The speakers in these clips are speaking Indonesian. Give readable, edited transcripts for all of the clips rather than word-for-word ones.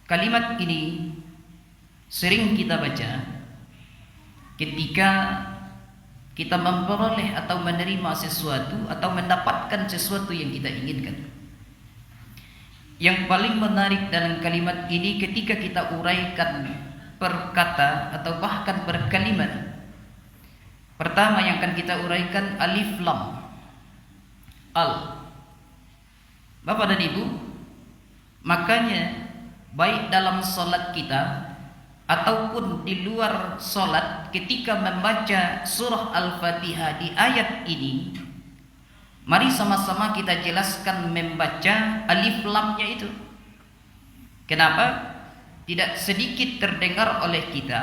Kalimat ini sering kita baca ketika kita memperoleh atau menerima sesuatu atau mendapatkan sesuatu yang kita inginkan. Yang paling menarik dalam kalimat ini ketika kita uraikan per kata atau bahkan per kalimat. Pertama yang akan kita uraikan alif lam. Al. Bapak dan Ibu, makanya baik dalam salat kita ataupun di luar salat ketika membaca surah Al-Fatihah di ayat ini, mari sama-sama kita jelaskan membaca alif lamnya itu. Kenapa? Tidak sedikit terdengar oleh kita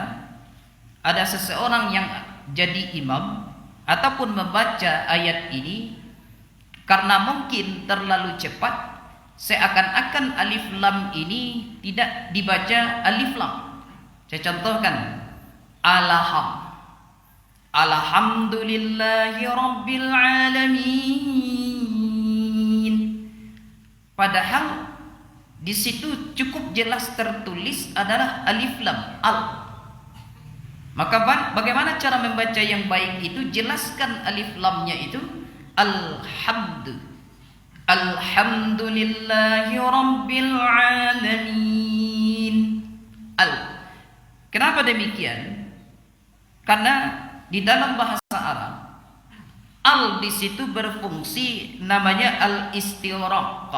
ada seseorang yang jadi imam ataupun membaca ayat ini karena mungkin terlalu cepat, seakan-akan alif lam ini tidak dibaca alif lam. Saya contohkan Alhamdulillahi Rabbil Alamin. Padahal di situ cukup jelas tertulis adalah alif lam al. Maka bagaimana cara membaca yang baik itu? Jelaskan alif lamnya itu Alhamdulillahi Rabbil Alamin. Kenapa demikian? Karena di dalam bahasa Arab al di situ berfungsi namanya al-istighraq.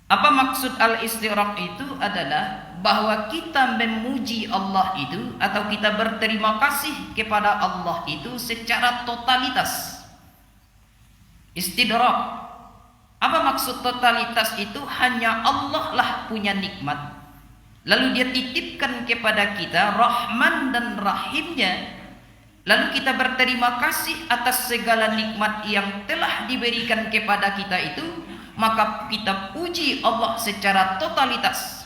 Apa maksud al-istighraq itu? Adalah bahwa kita memuji Allah itu atau kita berterima kasih kepada Allah itu secara totalitas. Istidrak. Apa maksud totalitas itu? Hanya Allah lah punya nikmat, lalu dia titipkan kepada kita Rahman dan Rahimnya, lalu kita berterima kasih atas segala nikmat yang telah diberikan kepada kita itu, maka kita puji Allah secara totalitas.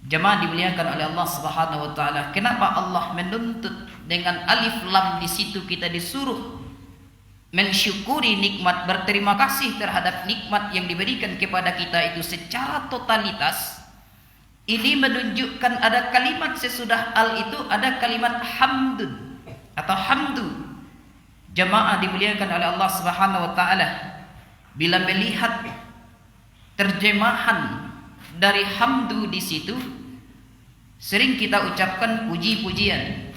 Jemaah dimuliakan oleh Allah Subhanahu wa taala. Kenapa Allah menuntut dengan alif lam di situ? Kita disuruh mensyukuri nikmat, berterima kasih terhadap nikmat yang diberikan kepada kita itu secara totalitas. Ini menunjukkan ada kalimat sesudah al itu ada kalimat hamdun atau hamdu. Jemaah dimuliakan oleh Allah Subhanahu wa taala, bila melihat terjemahan dari hamdu di situ, sering kita ucapkan puji-pujian.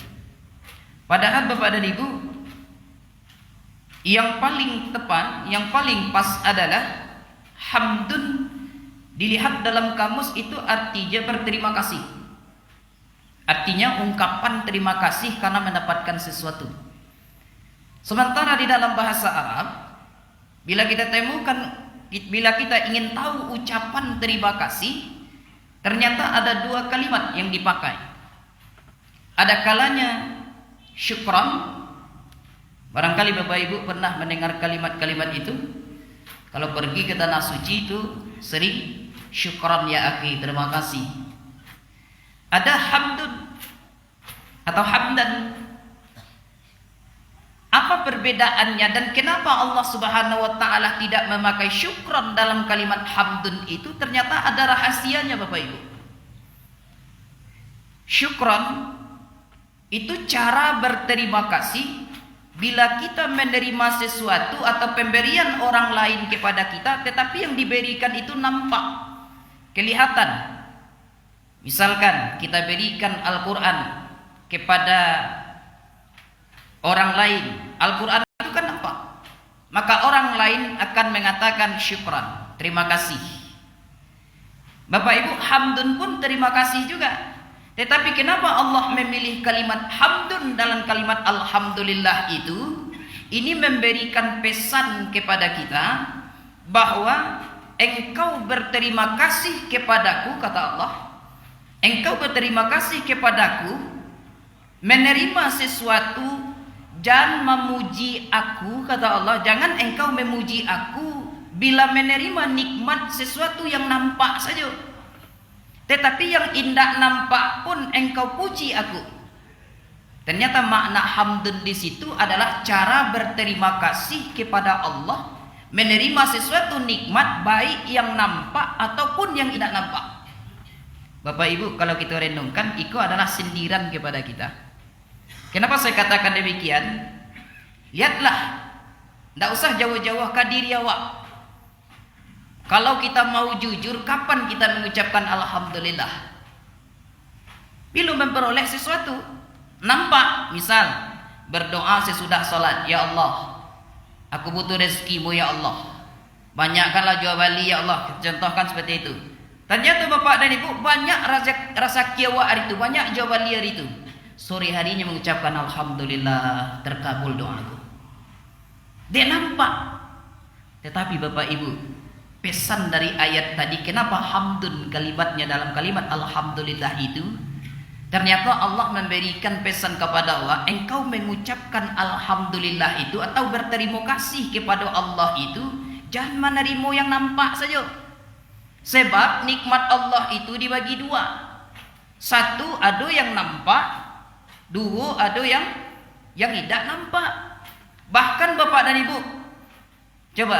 Padahal Bapak dan Ibu, yang paling tepat, yang paling pas adalah hamdun. Dilihat dalam kamus itu artinya berterima kasih. Artinya ungkapan terima kasih karena mendapatkan sesuatu. Sementara di dalam bahasa Arab, bila kita ingin tahu ucapan terima kasih, ternyata ada dua kalimat yang dipakai. Ada kalanya syukran. Barangkali Bapak Ibu pernah mendengar kalimat-kalimat itu. Kalau pergi ke tanah suci itu sering syukran ya akhi, terima kasih. Ada hamdun atau hamdan. Apa perbedaannya dan kenapa Allah Subhanahu wa taala tidak memakai syukran dalam kalimat hamdun itu? Ternyata ada rahasianya Bapak Ibu. Syukran itu cara berterima kasih bila kita menerima sesuatu atau pemberian orang lain kepada kita, tetapi yang diberikan itu nampak, kelihatan. Misalkan kita berikan Al-Quran kepada orang lain, Al-Quran itu kan nampak, maka orang lain akan mengatakan syukran, terima kasih. Bapak Ibu, hamdun pun terima kasih juga. Tetapi kenapa Allah memilih kalimat hamdun dalam kalimat alhamdulillah itu? Ini memberikan pesan kepada kita bahwa engkau berterima kasih kepadaku, kata Allah. Engkau berterima kasih kepadaku, menerima sesuatu, jangan memuji aku, kata Allah. Jangan engkau memuji aku bila menerima nikmat sesuatu yang nampak saja. Tetapi yang indah nampak pun engkau puji aku. Ternyata makna hamdun di situ adalah cara berterima kasih kepada Allah menerima sesuatu nikmat baik yang nampak ataupun yang tidak nampak. Bapak Ibu, kalau kita renungkan, itu adalah sindiran kepada kita. Kenapa saya katakan demikian? Lihatlah, tidak usah jauh-jauh ke diri awak. Kalau kita mau jujur, kapan kita mengucapkan alhamdulillah? Bila memperoleh sesuatu, nampak, misal berdoa sesudah salat, ya Allah, aku butuh rezekimu ya Allah, banyakkanlah jual beli ya Allah, contohkan seperti itu. Ternyata Bapak dan Ibu banyak rasa kiawa hari itu, banyak jual beli hari itu. Sore harinya mengucapkan alhamdulillah, terkabul doaku. Dia nampak. Tetapi Bapak Ibu, pesan dari ayat tadi, kenapa hamdun kalimatnya dalam kalimat alhamdulillah itu? Ternyata Allah memberikan pesan kepada Allah, engkau mengucapkan alhamdulillah itu atau berterima kasih kepada Allah itu, jangan menerima yang nampak saja. Sebab nikmat Allah itu dibagi dua. Satu, ada yang nampak. Dua, ada yang tidak nampak. Bahkan Bapak dan Ibu, coba,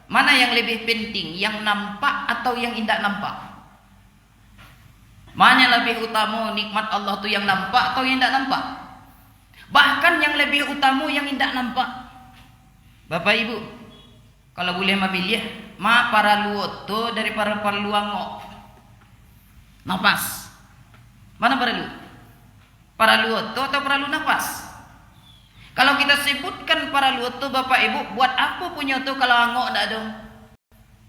mana yang lebih penting, yang nampak atau yang tidak nampak? Mana yang lebih utama, nikmat Allah itu yang nampak atau yang tidak nampak? Bahkan yang lebih utama yang tidak nampak. Bapak Ibu, kalau boleh memilih, para luot tu dari para luangok. Nafas. Mana para lu? Para luot tu atau para lu nafas? Kalau kita sebutkan para luot tu, Bapak Ibu, buat apa punya tu kalau angok tak ada?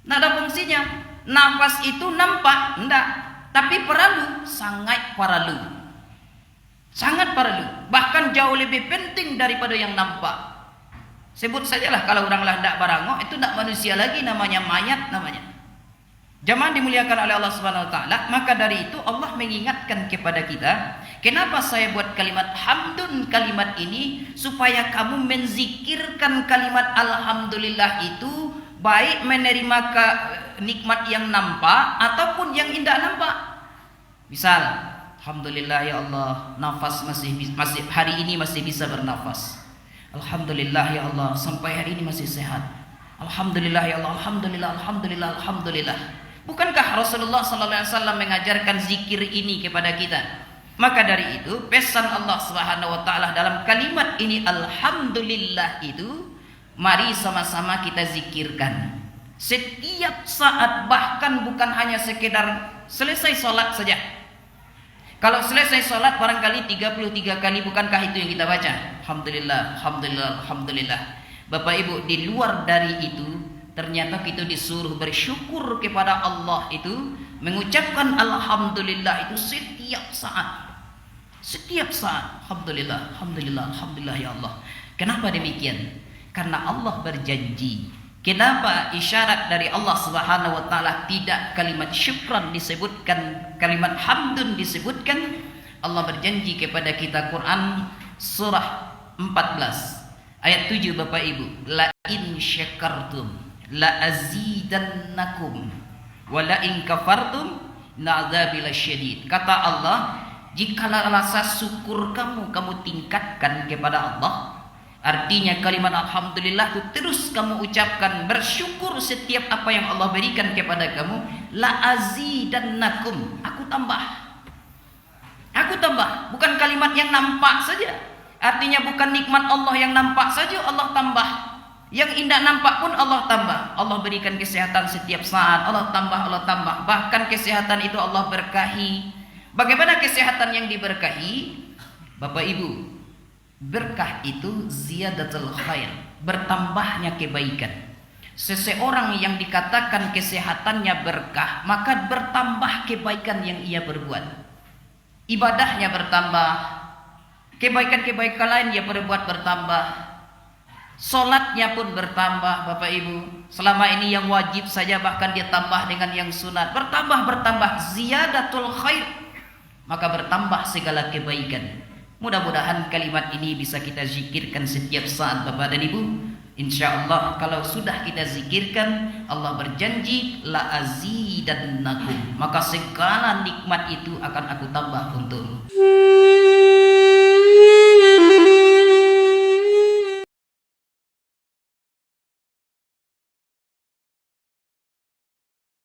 Tak ada fungsinya. Nafas itu nampak? Enggak. Tapi perlu, sangat perlu. Sangat perlu. Bahkan jauh lebih penting daripada yang nampak. Sebut sajalah kalau orang lah tidak barangok, itu tidak manusia lagi, namanya mayat namanya. Jamaah dimuliakan oleh Allah Subhanahu wa taala, maka dari itu Allah mengingatkan kepada kita, kenapa saya buat kalimat hamdun, kalimat ini supaya kamu menzikirkan kalimat alhamdulillah itu baik menerima nikmat yang nampak ataupun yang tidak nampak. Misal, alhamdulillah ya Allah, nafas masih hari ini masih bisa bernafas. Alhamdulillah ya Allah, sampai hari ini masih sehat. Alhamdulillah ya Allah, alhamdulillah, alhamdulillah, alhamdulillah. Bukankah Rasulullah sallallahu alaihi wasallam mengajarkan zikir ini kepada kita? Maka dari itu, pesan Allah Subhanahu wa taala dalam kalimat ini alhamdulillah itu, mari sama-sama kita zikirkan. Setiap saat, bahkan bukan hanya sekedar selesai sholat saja. Kalau selesai sholat barangkali 33 kali, bukankah itu yang kita baca? Alhamdulillah, alhamdulillah, alhamdulillah. Bapak Ibu, di luar dari itu, ternyata kita disuruh bersyukur kepada Allah itu, mengucapkan alhamdulillah itu setiap saat. Setiap saat, alhamdulillah, alhamdulillah, alhamdulillah ya Allah. Kenapa demikian? Karena Allah berjanji. Kenapa isyarat dari Allah Subhanahu wa taala tidak kalimat syukran disebutkan, kalimat hamdun disebutkan? Allah berjanji kepada kita, Quran surah 14 ayat 7 Bapak Ibu, la in syakartum la azidannakum wa la in kafartum na'adzabil syadid. Kata Allah, jikalau rasa syukur kamu tingkatkan kepada Allah, artinya kalimat alhamdulillah itu terus kamu ucapkan, bersyukur setiap apa yang Allah berikan kepada kamu, la azidannakum, aku tambah. Aku tambah, bukan kalimat yang nampak saja. Artinya bukan nikmat Allah yang nampak saja Allah tambah. Yang indah nampak pun Allah tambah. Allah berikan kesehatan setiap saat, Allah tambah, Allah tambah. Bahkan kesehatan itu Allah berkahi. Bagaimana kesehatan yang diberkahi? Bapak Ibu, berkah itu ziyadatul khair, bertambahnya kebaikan. Seseorang yang dikatakan kesehatannya berkah, maka bertambah kebaikan yang ia berbuat. Ibadahnya bertambah, kebaikan-kebaikan lain ia berbuat bertambah. Solatnya pun bertambah Bapak Ibu. Selama ini yang wajib saja, bahkan dia tambah dengan yang sunat. Bertambah, ziyadatul khair, maka bertambah segala kebaikan. Mudah-mudahan kalimat ini bisa kita zikirkan setiap saat Bapak dan Ibu. InsyaAllah kalau sudah kita zikirkan, Allah berjanji la azidannakum, maka segala nikmat itu akan aku tambah untukmu.